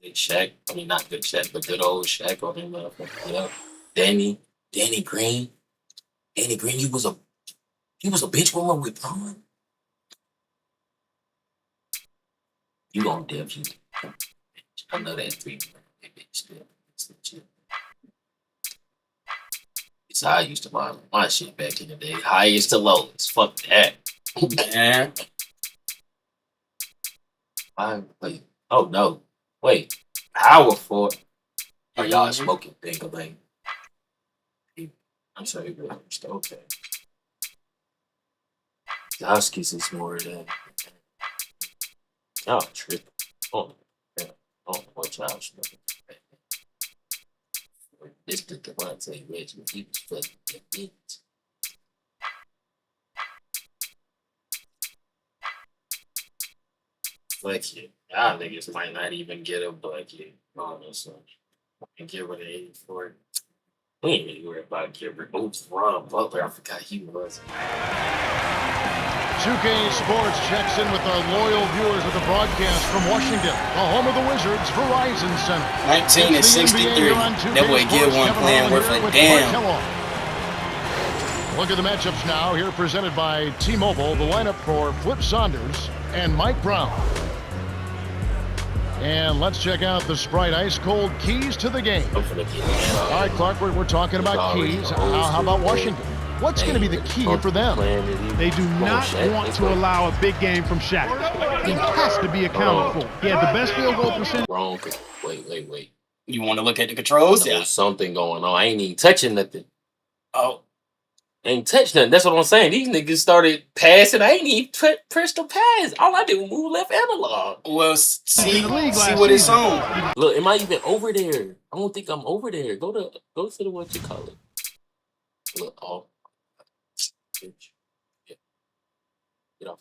Good Shaq. I mean, not good Shaq, but good old Shaq on him, motherfucker. Yeah. Danny Green. Danny Green, he was a bench warmer with Braun. You gonna definitely. I know that three. It's legit. It's how I used to buy my shit back in the day. Highest to lowest. Fuck that. Man. Wait. Oh no. Wait. Power for. Are y'all smoking Bingaling? I'm sorry, bro. Okay. Goskis is more than. Y'all tripping. Oh, yeah. Oh, what y'all smoking? This the Devontae Reggie. He was fucking the bitch. Bucket. Y'all niggas might not even get a bucket. Honestly. And get rid of 84. We ain't really worried about get rid of Ron Butler. I forgot he was. 2K Sports checks in with our loyal viewers of the broadcast from Washington, the home of the Wizards, Verizon Center. 19-63. That boy get one playing worth a damn. Look at the matchups now. Here presented by T-Mobile. The lineup for Flip Saunders and Mike Brown. And let's check out the Sprite Ice Cold keys to the game. All right, Clark, we're talking about keys. How about Washington? What's going to be the key for them? They do not want to allow a big game from Shaq. He has to be accounted for. He had the best field goal percentage. Wrong. Wait. You want to look at the controls? There's something going on. I ain't even touching nothing. Oh. Ain't touched nothing. That's what I'm saying. These niggas started passing. I ain't even pressed the pass. All I did was move left analog. Well, see what it's on. Look, am I even over there? I don't think I'm over there. Go to the what you call it. Look, oh. Yeah. Get off.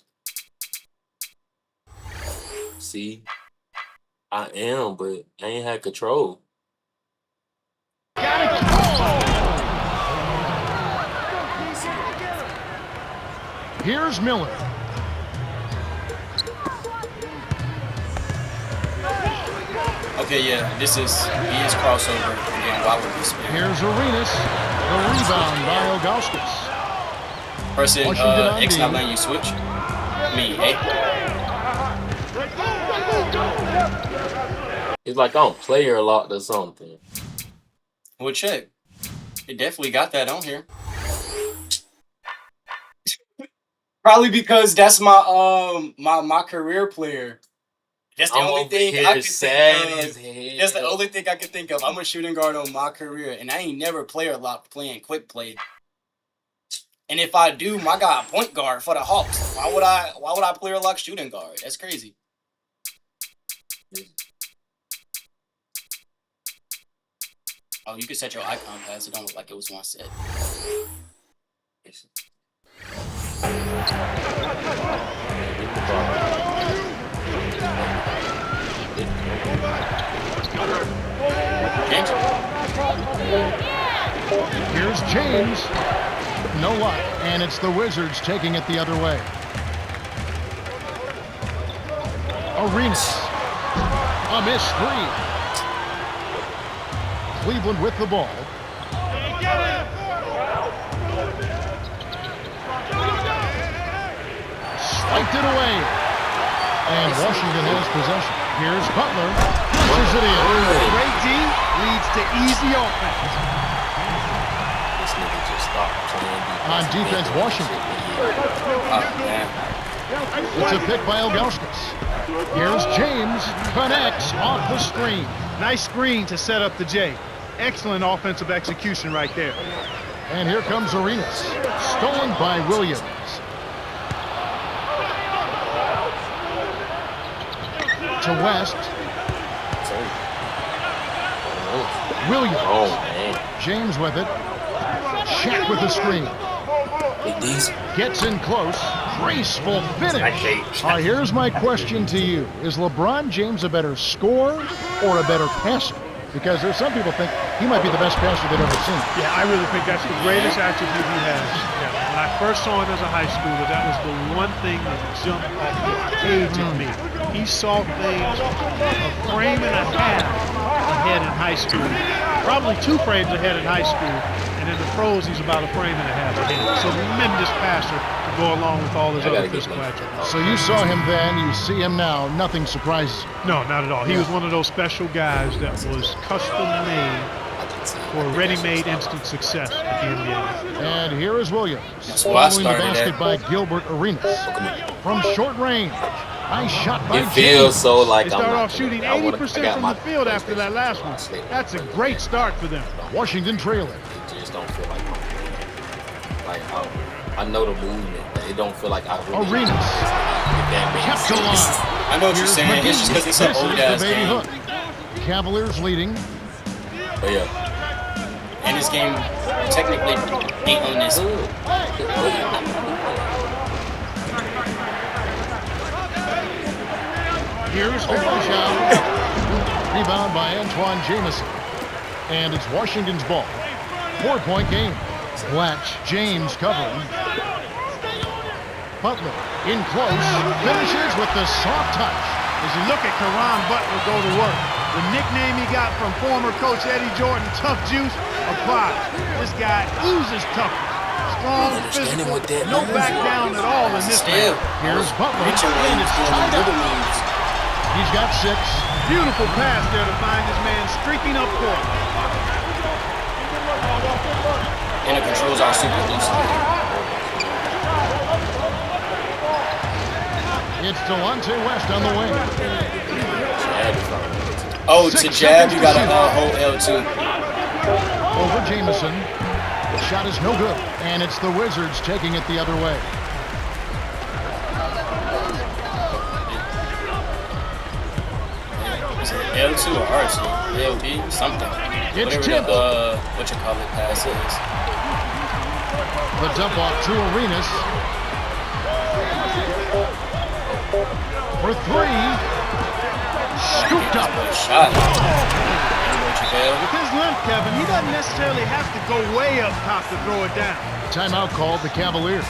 See, I am, but I ain't had control. Here's Miller. Okay, yeah, he is crossover. Again, why would he spin? Here's Arenas. The rebound by Ilgauskas. Person, X not letting you switch. It's like I'm player locked or something. Well, check. It definitely got that on here. Probably because that's my my career player. That's the only thing I can think of. That's the only thing I can think of. I'm a shooting guard on my career, and I ain't never player locked playing quick play. And if I do, I got a point guard for the Hawks. Why would I player lock shooting guard? That's crazy. Oh, you can set your icon pass. It don't look like it was one set. Here's James. No luck, and it's the Wizards taking it the other way. Arenas. A missed three. Cleveland with the ball. Spiked it away. And Washington has possession. Here's Butler. Pushes it in. Great D leads to easy offense. This nigga just stopped playing. On defense, Washington. It's a pick by Ilgauskas. Here's James. Connects off the screen. Nice screen to set up the J. Excellent offensive execution right there. And here comes Arenas. Stolen by Williams. To West. Williams. Oh, man. James with it. Shaq with the screen. Gets in close. Graceful finish. Here's my question to you. Is LeBron James a better scorer or a better passer? Because there's some people think he might be the best passer they've ever seen. Yeah, I really think that's the greatest attribute he has. Yeah. When I first saw him as a high schooler, that was the one thing that jumped off the page at me. He saw things a frame and a half ahead in high school. Probably 2 frames ahead in high school. And in the pros, he's about a frame and a half ahead. So tremendous passer to go along with all his other physical attributes. So you saw him then, you see him now. Nothing surprises you. No, not at all. He was one of those special guys that was custom made for ready-made instant success at the NBA. And here is Williams. Following the basket by Gilbert Arenas. From short range. Nice shot by It feels so like they start off shooting 80% from the field after that last one. That's a great start for them. Washington trailing. It just don't feel like I know the movement, but it don't feel like I really Arenas. Kept to line. I know what you're saying. It's just because it's an old-ass game. Cavaliers leading. But yeah. And this game, technically, ain't on this. Here's shot. Rebound by Antoine Jamison. And it's Washington's ball. 4-point game. Blatch, James covering. Butler in close. Finishes with the soft touch. As you look at Caron Butler go to work, the nickname he got from former coach Eddie Jordan, Tough Juice, applies. This guy oozes toughness. Strong, physical, no back down at all in this game. Here's Butler. And it's doing little moves. He's got 6. Beautiful pass there to find this man streaking up court. And it controls our super loosely. It's Delonte West on the wing. Oh, to jab, you got to hold L2. Over Jamison. The shot is no good. And it's the Wizards taking it the other way. L2 or R2? LB? Something. It's whatever the, what you call it, pass is. The dump off to Arenas. For 3. Scooped up. Shot. With his length, Kevin, he doesn't necessarily have to go way up top to throw it down. Timeout called the Cavaliers.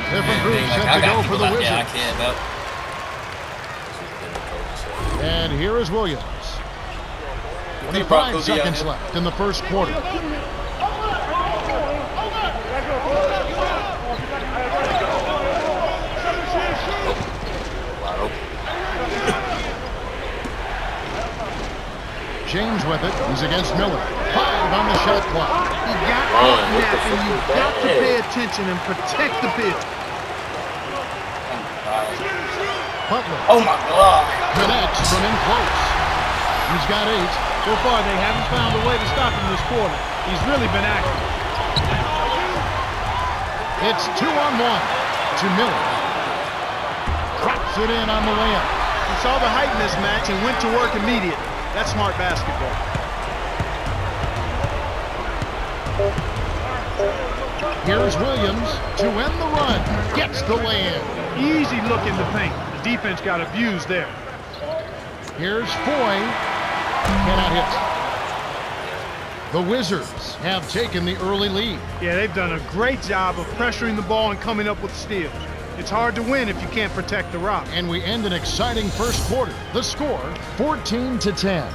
Different groups set to go for the Wizards. Yeah, I can't help. And here is Williams. 25 seconds left in the first quarter. James with it. He's against Miller. 5 on the shot clock. You got to and you've got to pay attention and protect the pitch. Butler. Oh my God. Connects from in close. He's got 8. So far, they haven't found a way to stop him this quarter. He's really been active. It's 2-on-1 to Miller. Drops it in on the layup. He saw the height in this match and went to work immediately. That's smart basketball. Here's Williams to end the run. Gets the lay-in. Easy look in the paint. The defense got abused there. Here's Foy. Cannot hit. The Wizards have taken the early lead. Yeah, they've done a great job of pressuring the ball and coming up with steals. It's hard to win if you can't protect the rock. And we end an exciting first quarter. The score, 14-10.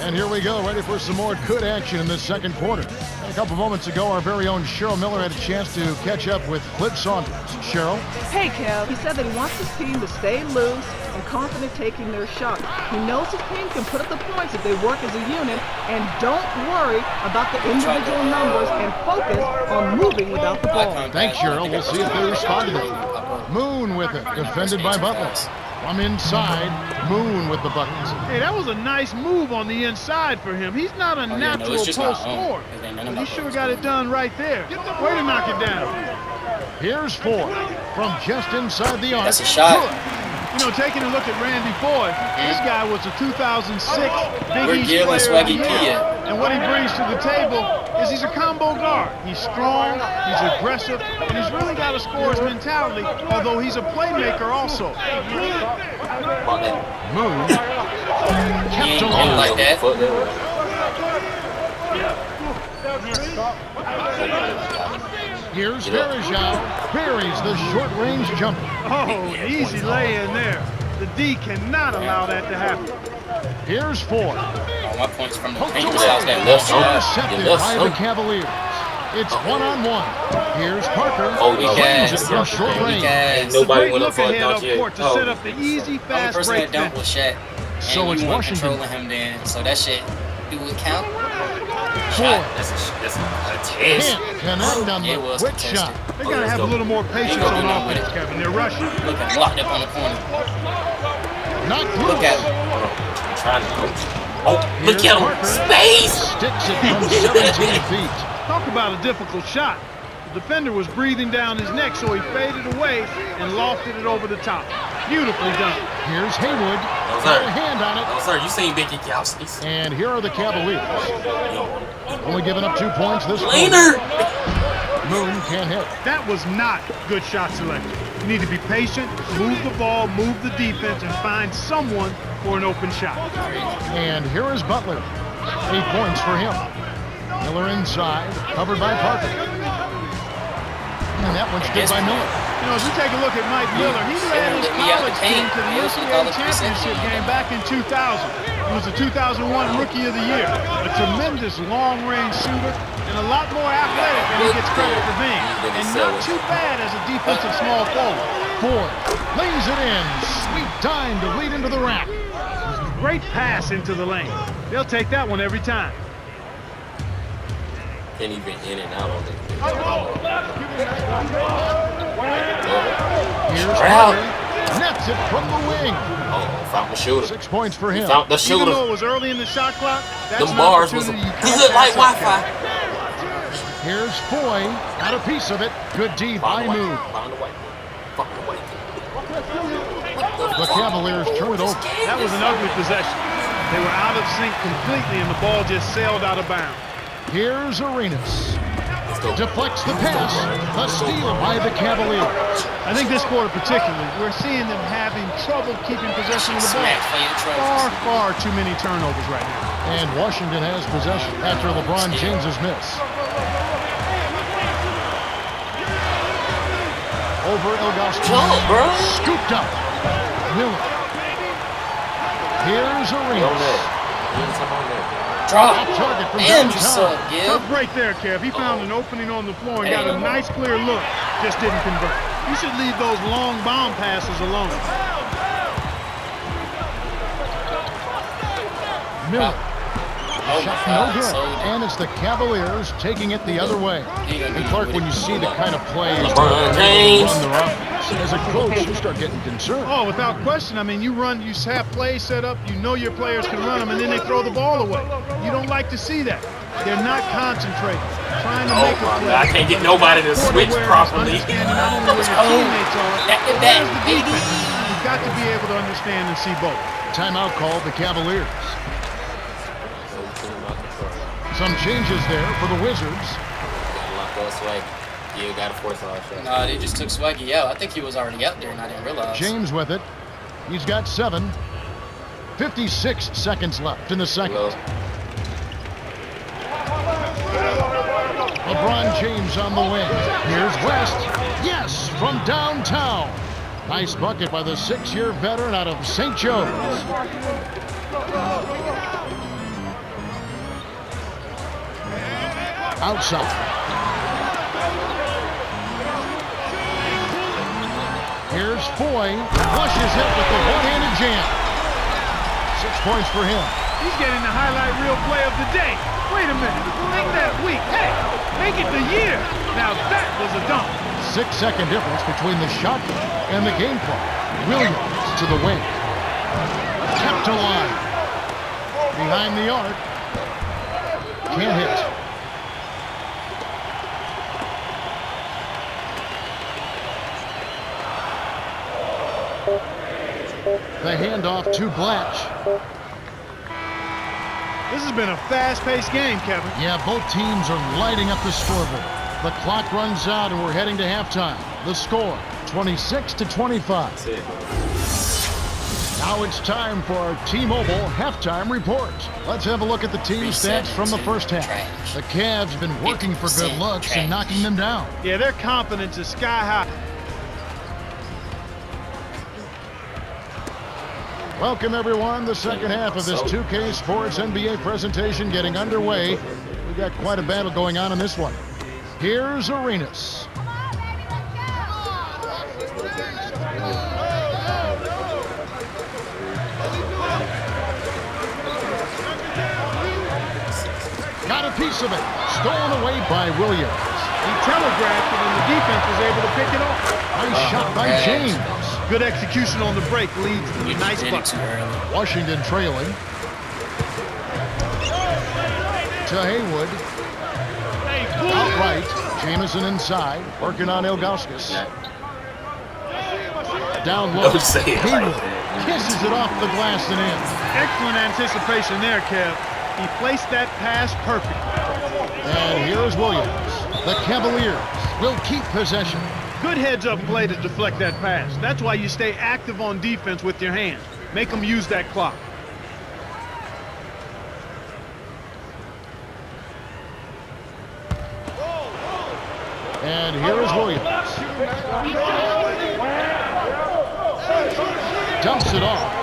And here we go, ready for some more good action in this second quarter. A couple moments ago, our very own Cheryl Miller had a chance to catch up with Cliff Saunders. Cheryl? Hey, Kev. He said that he wants his team to stay loose and confident taking their shot. He knows his team can put up the points if they work as a unit, and don't worry about the individual numbers and focus on moving without the ball. Thanks, Cheryl. We'll see if they respond to that. Moon with it, defended by Butler. From inside, Moon with the buckets. Hey, that was a nice move on the inside for him. He's not a natural post scorer, but he sure got it done right there. Way to knock it down. Here's Ford from just inside the arc. That's a shot. You know, taking a look at Randy Boyd, this guy was a 2006 Big East player of the year. And what he brings to the table is he's a combo guard. He's strong, he's aggressive, and he's really got a scorer's mentality, although he's a playmaker also. Moon. He ain't going like that. Here's Bergeron. Buries the short-range jumper. Oh, easy lay-in there. The D cannot allow that to happen. Here's Ford. All my points from the Poked paint. away. Besides that left shot. Intercepted by the Cavaliers. It's one-on-one. Here's Parker. Oh, Plays it from short range. Because Nobody Great went up look for a ahead dunk up yet. court to set up the easy, only fast person break that dunked finish. was Shaq. So And it's you weren't Washington. controlling him then. So that shit, do it count? Ford. That's a test. Can't connect on It the was quick contested. shot. They got to have a little more patience Ain't gonna on do nothing with offense, it. Kevin. They're rushing. Look at him, locked up on the corner. Not Look at loose. him. I'm trying to. Oh, look Here's at Parker. him. Space. Sticks it from 17 feet. Talk about a difficult shot. The defender was breathing down his neck, so he faded away and lofted it over the top. Beautifully done. Here's Haywood. No, Got sir. a hand on it. No, sir. You seen Big Kowski's? And here are the Cavaliers. Only giving up 2 points this quarter. Laner. Moon can't hit. That was not good shot selection. You need to be patient, move the ball, move the defense, and find someone for an open shot. And here is Butler. 8 points for him. Miller inside, covered by Parker. And that one's good by Miller. You know, as we take a look at Mike Miller, he led his college team to the NCAA championship game back in 2000. He was the 2001 Rookie of the Year. A tremendous long-range shooter and a lot more athletic than he gets credit for being. And not too bad as a defensive small forward. Ford lays it in. Sweet time to lead into the rack. Great pass into the lane. They'll take that one every time. Can't even in and out on it. Here's Brown. Parker. Nets it from the wing. Oh, found the shooter. 6 points for him. Found the Even shooter. though it was early in the shot clock, that's Them an bars was. opportunity you He can't looked like pass up, Wi-Fi. Kevin. Here's Foy. Got a piece of it. Good D by Moon. Found the white. Fuck the white. The Cavaliers turn it over. That was an ugly possession. They were out of sync completely, and the ball just sailed out of bounds. Here's Arenas. Let's go. Deflects the pass. The steal by the Cavaliers. I think this quarter particularly, we're seeing them having trouble keeping possession of the ball. Smack for your trophies. Far too many turnovers right now. And Washington has possession after LeBron James's miss. Over Ilgauskas. Jump, bro. Scooped up. Miller. Here's Arenas. Drop. Top target from Damn, you downtown. suck, Gil. Tough break there, Kev. He found an opening on the floor and got a nice clear look. Just didn't convert. You should leave those long bomb passes alone. Miller. Oh, Shot my no God, good. so- And it's the Cavaliers taking it the other way. And Clark, when you see the kind of plays LeBron that James. run their offense, as a coach, you start getting concerned. Oh, without question. I mean, you have plays set up, you know your players can run them, and then they throw the ball away. You don't like to see that. They're not concentrating, trying to make a my play. God, I can't get nobody to Court switch awareness, properly. understanding not only where your teammates are, Back to but back, where's the baby. defense. You've got to be able to understand and see both. Timeout called the Cavaliers. Some changes there for the Wizards. You gotta force all shot. Nah, they just took Swaggy out. I think he was already out there and I didn't realize. James with it. He's got 7. 56 seconds left in the second. Low. LeBron James on the wing. Here's West. Yes, from downtown. Nice bucket by the 6-year veteran out of St. Joe's. Outside. Here's Foy. Flushes it with the one-handed jam. 6 points for him. He's getting the highlight reel play of the day. Wait a minute. Make that week. Hey, make it the year. Now that was a dunk. 6-second difference between the shot clock and the game clock. Williams to the wing. Kept to line. Behind the arc. Can't hit. The handoff to Blatch. This has been a fast-paced game, Kevin. Yeah, both teams are lighting up the scoreboard. The clock runs out and we're heading to halftime. The score, 26-25. That's it. Now it's time for our T-Mobile halftime report. Let's have a look at the team stats from the first half. The Cavs have been working for good looks and knocking them down. Yeah, their confidence is sky high. Welcome, everyone. The second half of this 2K Sports NBA presentation getting underway. We've got quite a battle going on in this one. Here's Arenas. Got a piece of it. Stolen away by Williams. He telegraphed it and the defense was able to pick it off. Nice shot by James. Good execution on the break leads to the nice bucket. Washington trailing. To Haywood. Outright. Jamison inside. Working on Ilgauskas. Down low. Haywood kisses it off the glass and in. Excellent anticipation there, Kev. He placed that pass perfectly. And here's Williams. The Cavaliers will keep possession. Good heads-up play to deflect that pass. That's why you stay active on defense with your hands. Make them use that clock. And here is Williams. Dumps it off.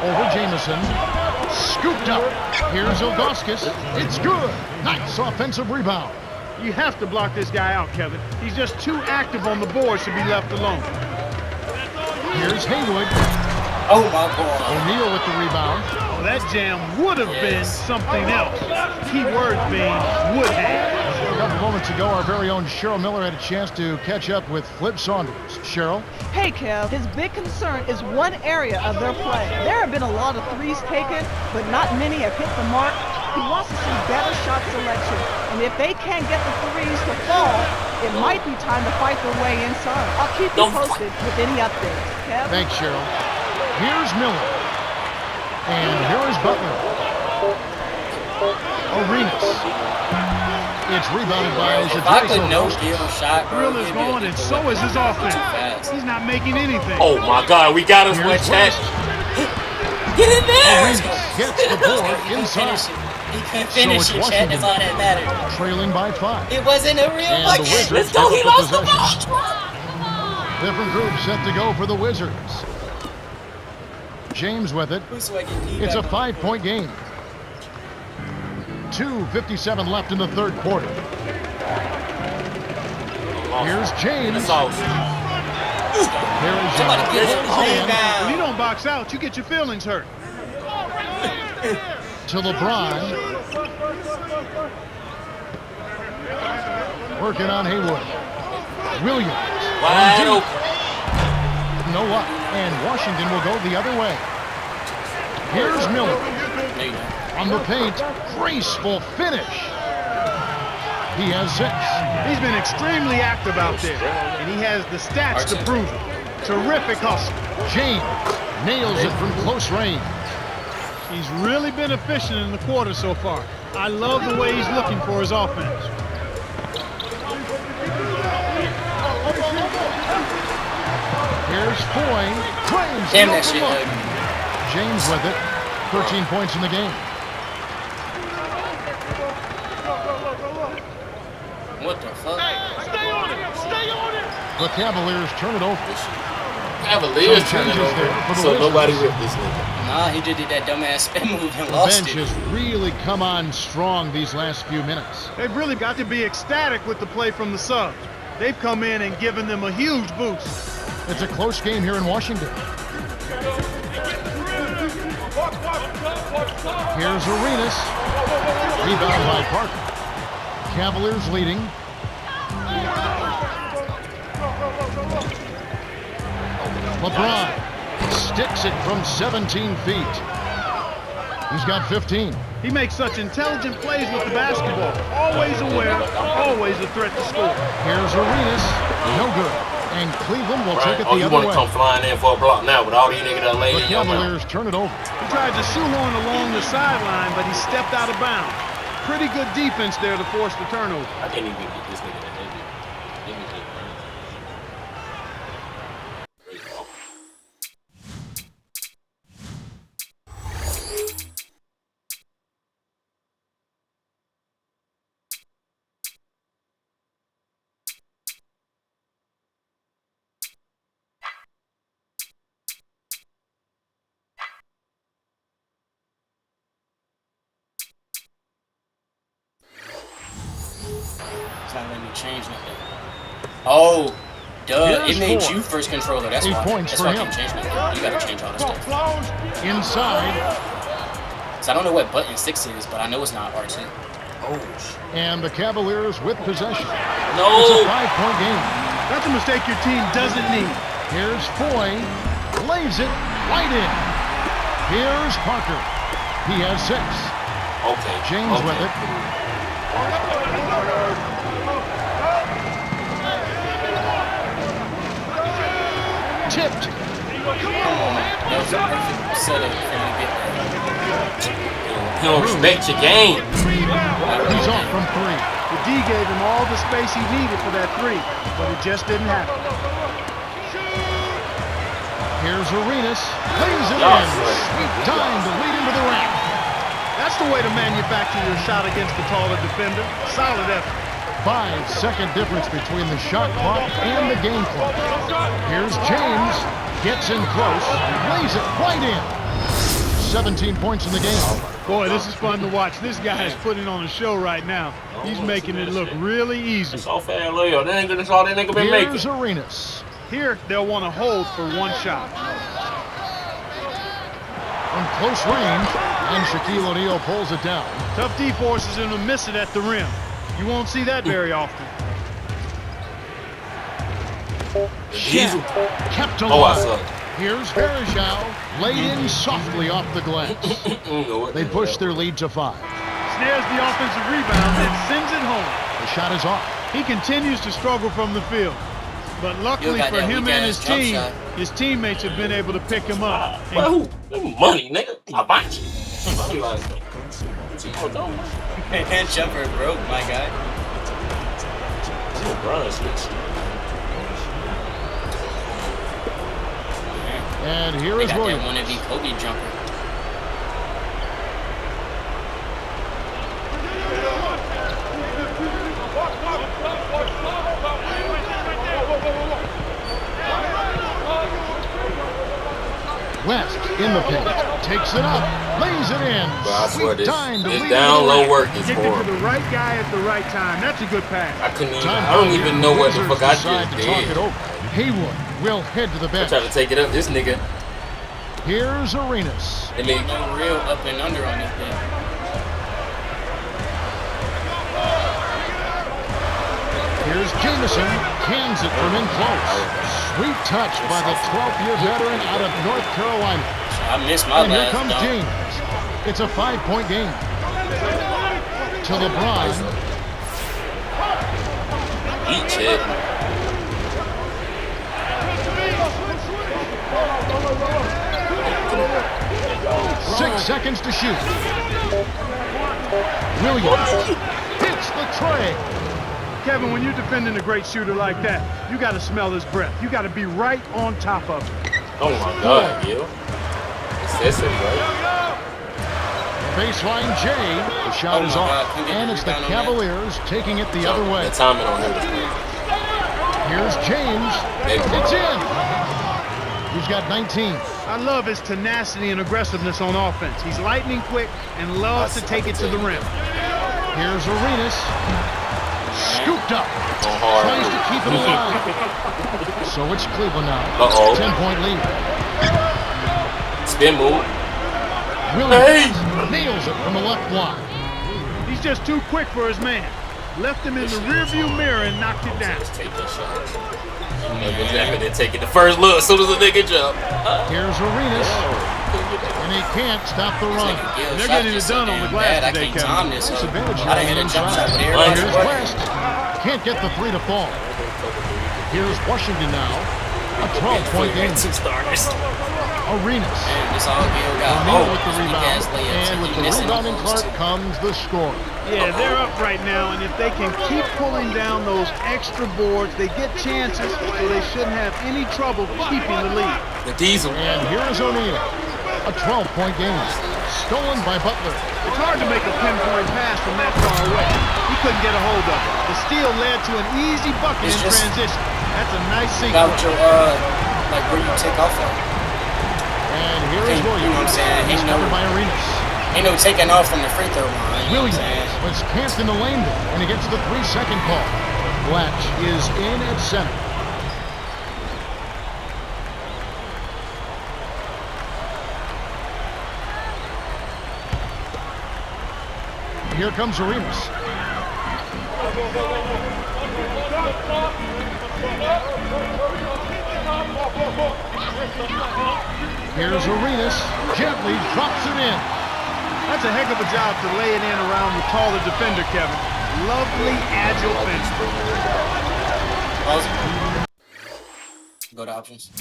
Over Jamison. Scooped up. Here's Ilgauskas. It's good. Nice offensive rebound. You have to block this guy out, Kevin. He's just too active on the boards to be left alone. Here's Haywood. Oh, my God. O'Neal with the rebound. Oh, that jam would have been something else. Key words being would have. A couple moments ago, our very own Cheryl Miller had a chance to catch up with Flip Saunders. Cheryl? Hey, Kev, his big concern is one area of their play. There have been a lot of threes taken, but not many have hit the mark. He wants to see better shot selection, and if they can't get the threes to fall, it might be time to fight their way inside. I'll keep you posted with any updates. Kev? Thanks, Cheryl. Here's Miller. And here is Butler. Arenas. It's rebounded by If I could no-deal shot, bro, Drill is going, and so is his offense. He's not making anything. Oh my God, we got us with chat. Get in there! Arenas gets the board inside. He couldn't finish it, Chad. That's all that mattered. Trailing by 5. It wasn't a real And the bucket. Wizards Let's go. He pick up lost the possession. ball. Different groups set to go for the Wizards. James with it. It's a 5-point game. 2:57 left in the third quarter. Here's James. When you don't box out, you get your feelings hurt. To LeBron. Working on Haywood. Williams. Wide open. No luck. And Washington will go the other way. Here's Miller. On the paint. Graceful finish. He has 6. He's been extremely active out there, and he has the stats to prove it. Terrific hustle. James nails it from close range. He's really been efficient in the quarter so far. I love the way he's looking for his offense. Here's Foy. Claims Damn that shit. James with it. 13 points in the game. What the fuck? Stay on it! Stay on it! The Cavaliers turn it over. Cavaliers turn it there over. for the So Wizards. nobody ripped this nigga. Nah, he just did that dumbass spin move and The lost bench it. has really come on strong these last few minutes. They've really got to be ecstatic with the play from the subs. They've come in and given them a huge boost. It's a close game here in Washington. Here's Arenas. Rebound by Parker. Cavaliers leading. LeBron sticks it from 17 feet. He's got 15. He makes such intelligent plays with the basketball. Always aware, always a threat to score. Here's Arenas. No good. And Cleveland will take it Oh, the you other want way. to come flying in for a block now with all these niggas that laid The in your mouth. Cavaliers turn it over. He tried to shoehorn along the sideline, but he stepped out of bounds. Pretty good defense there to force the turnover. I can't even get this nigga to heavy. Give me this, not letting me change nothing. Oh, duh. Here's It made 4. you first controller. That's 8 why. points That's for why I him. can't change nothing. You gotta change all this stuff. Inside. So I don't know what button 6 is, but I know it's not R2. Oh, And the Cavaliers with possession. no. It's a 5-point game. That's a mistake your team doesn't need. Here's Foy. Lays it right in. Here's Parker. He has 6. Okay. James with it. Tipped. That was a perfect setup for me to get there. He don't respect your game. He's off from 3. The D gave him all the space he needed for that 3, but it just didn't happen. Here's Arenas. Lays it in. Sweet time to lead into the rack. That's the way to manufacture your shot against the taller defender. Solid effort. 5-second difference between the shot clock and the game clock. Here's James. Gets in close. Lays it right in. 17 points in the game. Boy, this is fun to watch. This guy is putting on a show right now. He's making it look really easy. That's all fair, Leo. That's all that nigga been making. Here's Arenas. Here, they'll want to hold for one shot. From close range, and Shaquille O'Neal pulls it down. Tough D forces him to miss it at the rim. You won't see that very often. Shaq kept Oh, I alive. suck. Here's Verjao, laid in softly off the glass. They push their lead to 5. Snares the offensive rebound and sends it home. The shot is off. He continues to struggle from the field. But luckily got for that him weak and ass his jump team, shot. his teammates have been able to pick him up. And Well, who? Money, nigga. I bought you. And jumper broke, my guy. And here They is got Williams. that wannabe Kobe jumper. West in the paint. Takes it up. Lays it in. I swear Sweet this time to lead down into the low rack. work is get it to horrible. the right guy at the right time. That's a good pass. I couldn't even. Time I don't out even here. know what the Wizards fuck I decide just to talk it did. over. Haywood will head to the I bench. tried to take it up. This nigga. Here's Arenas. And then No real up and under on this thing. Here's Jameson. Cans it from in close. Sweet touch by the 12th-year veteran out of North Carolina. I missed my And here last comes dunk. James. It's a 5-point game. To LeBron. each hit. 6 seconds to shoot. Williams hits the tray. Kevin, when you're defending a great shooter like that, you got to smell his breath. You got to be right on top of him. Oh my God, yo. Excessive, right? Baseline J. The shot Oh is my off. God, couldn't get And the it's the rebound on that. Cavaliers taking it the other way. The timing on him was great. Here's James. It's in. He's got 19. I love his tenacity and aggressiveness on offense. He's lightning quick and loves to take it to the rim. Here's Arenas. Scooped up. Going hard. Tries to keep it alive. So it's Cleveland now. Uh-oh. 10-point lead. Spin move. Williams nails it from the left block. He's just too quick for his man. Left him in the rearview mirror and knocked it down. Let's take that shot. Exactly, then take it the first look as soon as the nigga jump. Here's Arenas. And he can't stop the run. They're getting it done on the glass I today, can't time this. Disadvantage I done hit a jump shot with everybody. Here's West. Can't get the three to fall. Here's Washington now. A 12-point game. Two starters. Arenas. Man, this all Gil got. O'Neal with the He rebound. has layups. And with He the missing rebounding those Clark too. comes the score. Yeah, they're up right now, and if they can keep pulling down those extra boards, they get chances, so they shouldn't have any trouble keeping the lead. The Diesel. And here is O'Neal. A 12-point game. Stolen by Butler. It's hard to make a pinpoint pass from that far away. He couldn't get a hold of it. The steal led to an easy bucket It's in just transition. That's a nice About sequence. your, like where you take off from. And here is You know what I'm Williams. saying? He He's know covered by Arenas. Ain't no taking off from the free throw line. Williams was camped in the lane there, and he gets the 3-second call. Blatch is in at center. Here comes Arenas. Here's Arenas, gently drops it in. That's a heck of a job to lay it in around the taller defender, Kevin. Lovely, agile finish. Go to options.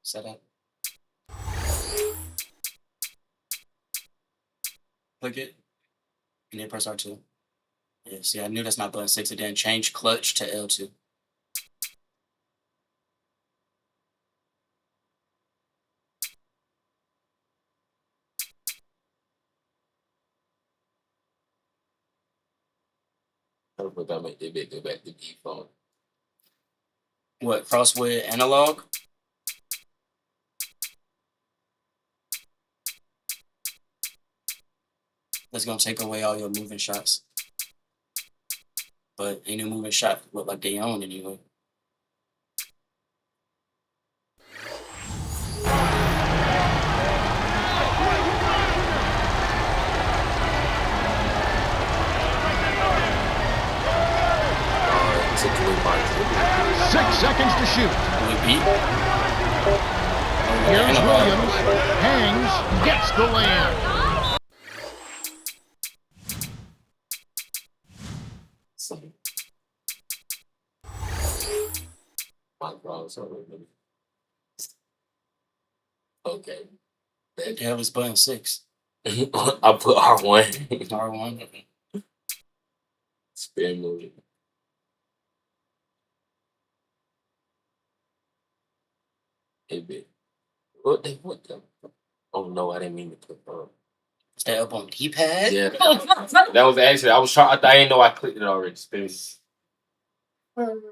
Set up. Click it. And then press R2. Yeah, see, I knew that's not button 6. It didn't change clutch to L2. I hope I make that bit go back to default. What, crossway analog? That's gonna take away all your moving shots. But ain't no moving shot look like they own anyway. Oh, 6 seconds to shoot. We beat. Here's Williams, hangs, gets the land. Okay. That hell is button 6. I put R1. R1. Spin movie. Hey, bit. What the? Oh no, I didn't mean to put Is that up on D-pad? Yeah. That was actually, I was trying, I didn't know I clicked it already. Space.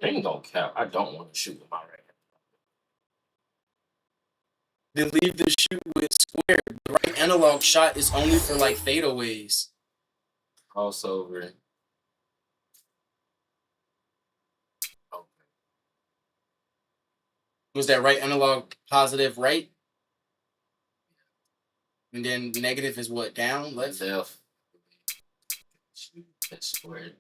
Ain't gonna count. I don't want to shoot with my right hand. Then leave the shoot with square. The right analog shot is only for like fadeaways. Crossover. Okay. Was that right analog positive right? And then negative is what? Down? Left? Left. Shoot that square.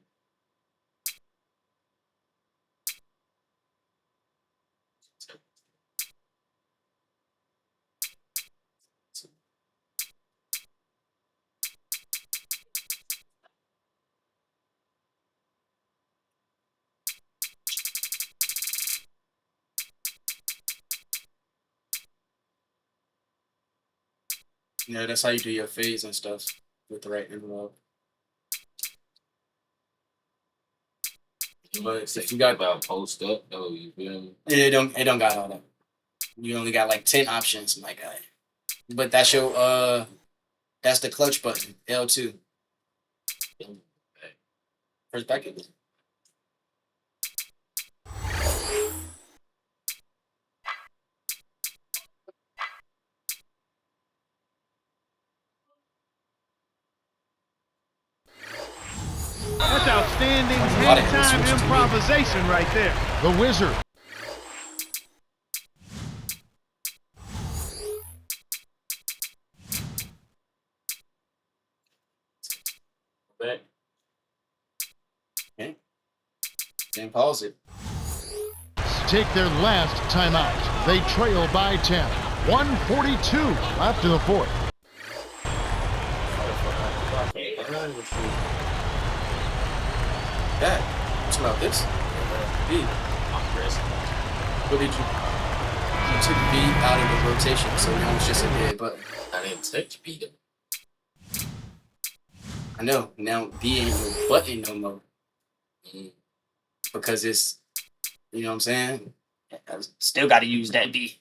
Yeah, that's how you do your fades and stuff with the right analog. But if you got about post up, though, you feel me? it don't got all that. You only got like 10 options, my guy. But that's your that's the clutch button, L2. First packet. That's outstanding hang-time improvisation right there. The Wizard. Back. Okay. Then pause it. Take their last timeout. They trail by 10. 1:42 left in the fourth. That. What's about this? B. What did you? You took B out of the rotation, so now it's just a dead button. I didn't touch B. I know. Now B ain't no button no more. Because it's, you know what I'm saying? I still got to use that B.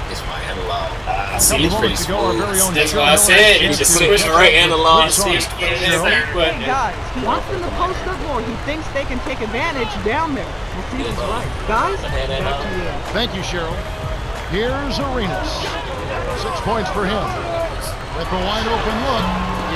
It's my analog. See, Couple moments ago, our very own that's Cheryl what I said. Miller It's just gets push it. the right analog. Good See, song. Hey guys, he wants them to post up more. He thinks they can take advantage down there. We'll see if he's right. Guys, back to you. Thank you, Cheryl. Here's Arenas. 6 points for him. With the wide open look,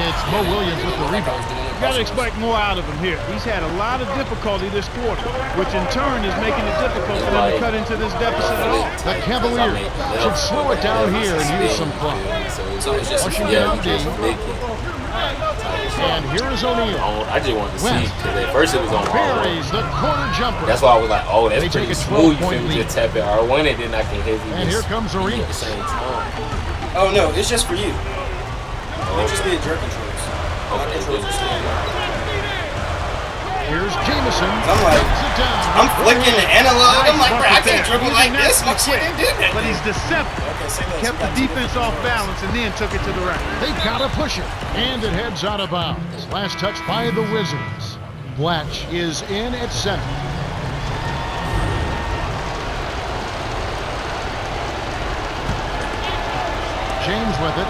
it's Mo Williams with the rebound. You got to expect more out of him here. He's had a lot of difficulty this quarter, which in turn is making it difficult for them to cut into this deficit at all. The Cavaliers should slow it down here and use some clock. Pushing down deep. And here is O'Neal. I just wanted to see because at first it was on buries the corner jumper. That's why I was like, oh, that's pretty smooth. You point can just tap it R1 and then I can hit it. And here comes Arenas. At the same time. Oh no, it's just for you. It'll just be a jerk controls. Okay, here's Jameson. I'm like, I'm flicking the analog. I'm like, bro, I can't dribble like this. My shit didn't do that. But he's deceptive. Kept the defense off balance and then took it to the rack. They gotta push it. And it heads out of bounds. Last touch by the Wizards. Blatch is in at center. James with it.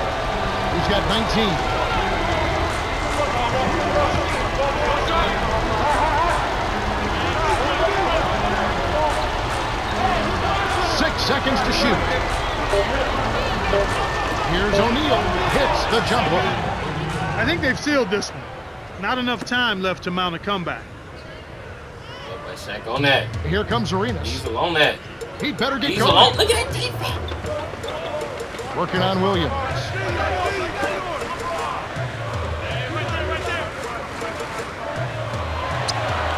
He's got 19. 6 seconds to shoot. Here's O'Neal. Hits the jumper. I think they've sealed this one. Not enough time left to mount a comeback. Shaq on that. Here comes Arenas. Diesel on that. He better get Diesel going. on. Look at that defense. Working on Williams.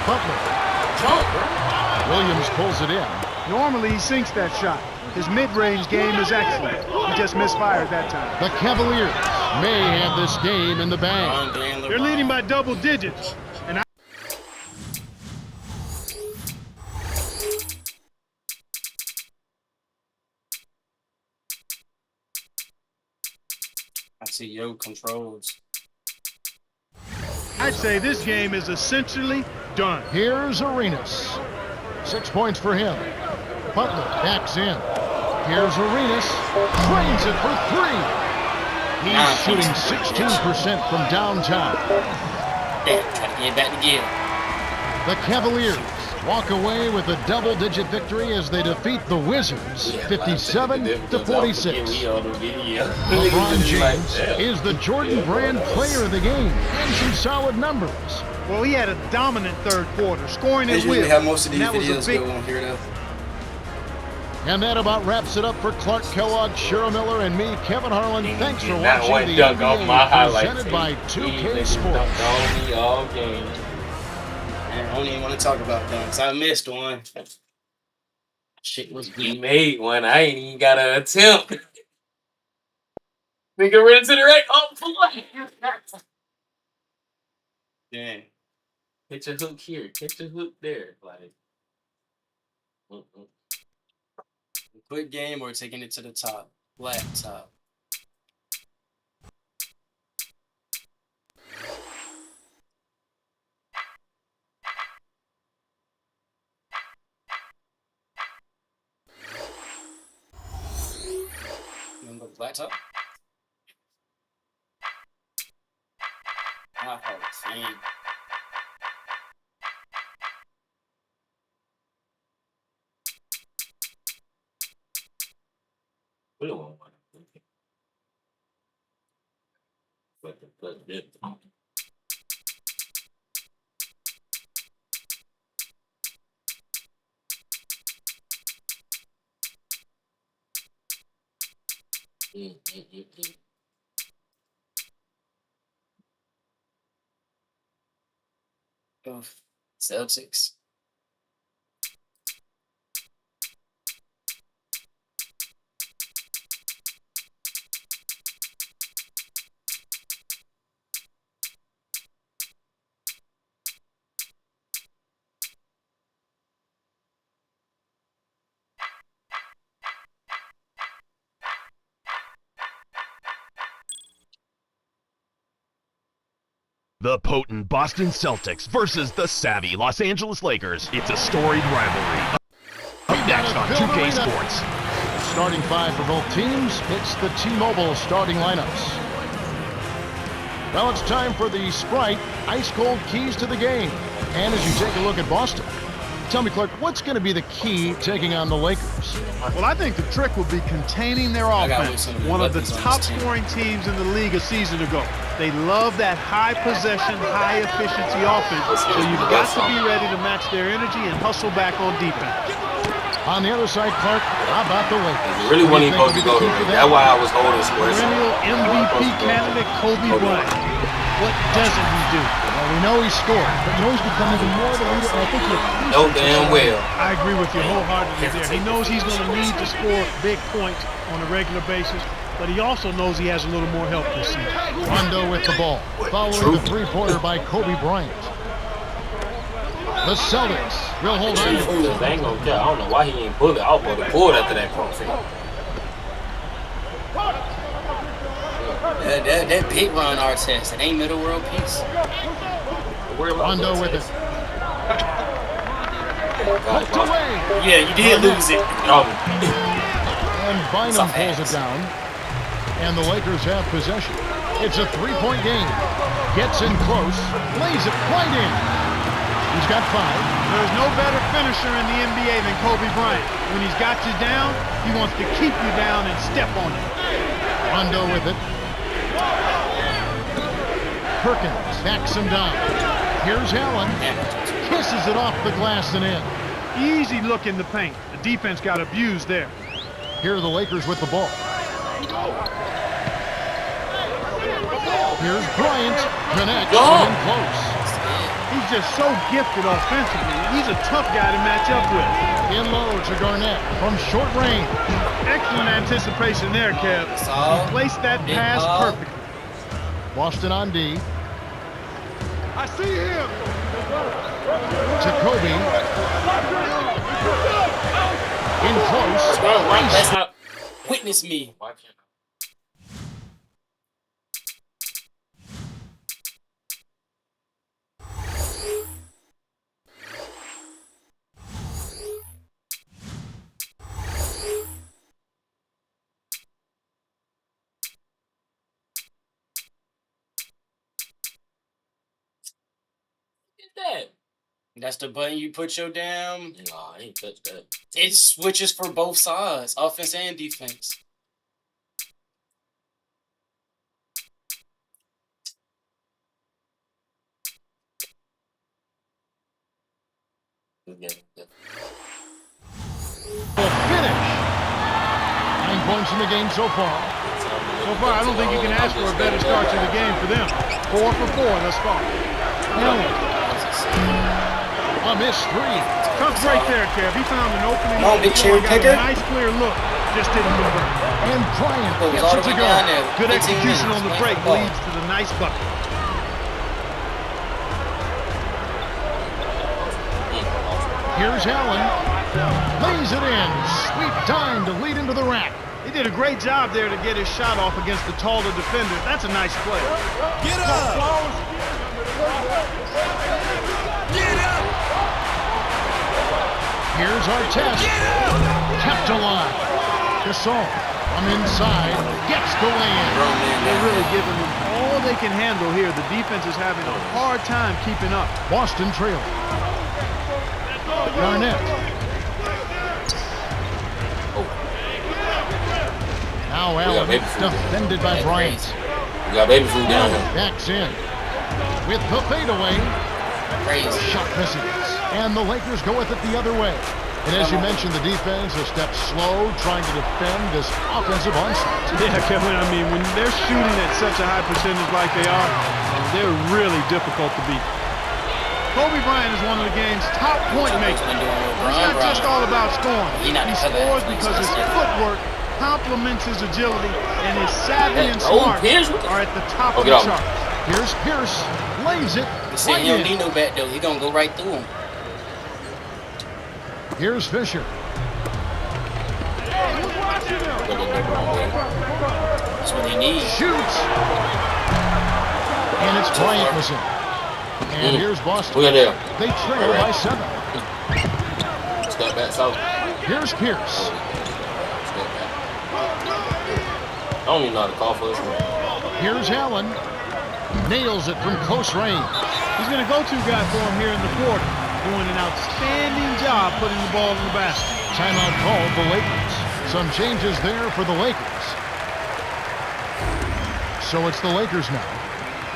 Butler. Williams pulls it in. Normally he sinks that shot. His mid-range game is excellent. He just misfired that time. The Cavaliers may have this game in the bag. They're leading by double digits. And I see yo controls. I'd say this game is essentially done. Here's Arenas. 6 points for him. Butler backs in. Here's Arenas. Trains it for 3. He's shooting 16% from downtown. Damn, trying to get back together. The Cavaliers walk away with a double-digit victory as they defeat the Wizards 57-46. LeBron James is the Jordan Brand player of the game and some solid numbers. Well, he had a dominant third quarter, scoring They at will. usually have most of these And that was a videos big- go on here though. And that about wraps it up for Clark Kellogg, Cheryl Miller, and me, Kevin Harlan. Thanks for That watching one the dunk off my NBA highlights. presented by 2K He Sports. dunked on me all game. I don't even want to talk about dunks. I missed one. Shit was He weak. made one. I ain't even got an attempt. Nigga ran to the right. Oh, boy. Dang. Catch a hook here. Catch a hook there. Like. Quick game or taking it to the top. Flat top. You want to go flat top? Oh, dang. We don't want one. But this. Oh, Celtics. The potent Boston Celtics versus the savvy Los Angeles Lakers. It's a storied rivalry. Up next on 2K Sports. Starting 5 for both teams. It's the T-Mobile starting lineups. Well, it's time for the Sprite Ice Cold Keys to the game. And as you take a look at Boston, Tell me, Clark, what's going to be the key taking on the Lakers? Well, I think the trick will be containing their offense. One of the top scoring teams in the league a season ago. They love that high possession, high efficiency offense. So you've got to be ready to match their energy and hustle back on defense. On the other side, Clark, how about the Lakers? You really wasn't supposed to go to it. That's why I was holding square. Perennial MVP candidate Kobe Bryant. What doesn't he do? Well, we know he scored, but you know he's become even more of a leader, and I think he appreciates No damn well. I agree with you wholeheartedly there. He knows he's going to need to score big points on a regular basis, but he also knows he has a little more help this season. Rondo with the ball, following the three-pointer by Kobe Bryant. The Celtics will hold on. They ain't gonna care. I don't know why he ain't pull it out, but he pulled after that point. That big run Artest, it ain't middle world peace. Rondo with it. Poked away. Yeah, you did lose it. And Bynum pulls it down. And the Lakers have possession. It's a three-point game. Gets in close. Lays it right in. He's got 5. There's no better finisher in the NBA than Kobe Bryant. When he's got you down, he wants to keep you down and step on it. Rondo with it. Perkins backs him down. Here's Allen. Kisses it off the glass and in. Easy look in the paint. The defense got abused there. Here are the Lakers with the ball. Here's Bryant. Connects in close. He's just so gifted offensively. He's a tough guy to match up with. In low to Garnett from short range. Excellent anticipation there, Kev. He placed that pass perfectly. Boston on D. I see him. To Kobe. In close. That's not. Witness me. Why can't that? That's the button you put your damn. Nah, I ain't touched that. It switches for both sides, offense and defense. The finish. 9 points in the game so far. So far, I don't think you can ask for a better start to the game for them. 4 for 4 thus far. A missed 3. Tough break there, Kev. He found an opening. Come on, big cherry picker. Nice clear look. Just didn't convert. And Bryant gets all it the to way go. down there. Good 15 execution minutes, on the man. break leads to the nice bucket. Here's Allen. Lays it in. Sweet time to lead into the rack. He did a great job there to get his shot off against the taller defender. That's a nice play. Get up! Get up! Here's Artest. Kept alive. Gasol from inside. Gets the lay-in. They're really giving them all they can handle here. The defense is having a hard time keeping up. Boston trailing. Garnett. Now Allen defended by Bryant. You got baby food down here. Backs in. With the fadeaway. Shot misses. And the Lakers go with it the other way. And as you mentioned, the defense a step slow, trying to defend this offensive onslaught. Yeah, Kevin, I mean, when they're shooting at such a high percentage like they are, they're really difficult to beat. Kobe Bryant is one of the game's top point makers. He's not just all about scoring. He scores because his footwork complements his agility, and his savvy and smart are at the top of the chart. Here's Pierce. Lays it. He don't need no back, though. He gonna go right through him. Here's Fisher. That's what he needs. Shoots. And it's Bryant missing. And here's Boston. Look at there. They trail by 7. Step back south. Here's Pierce. Step back. I don't even know how to call for this one. Here's Allen. Nails it from close range. He's going to go-to guy for him here in the quarter. doing an outstanding job putting the ball in the basket. Timeout called the Lakers. Some changes there for the Lakers. So it's the Lakers now,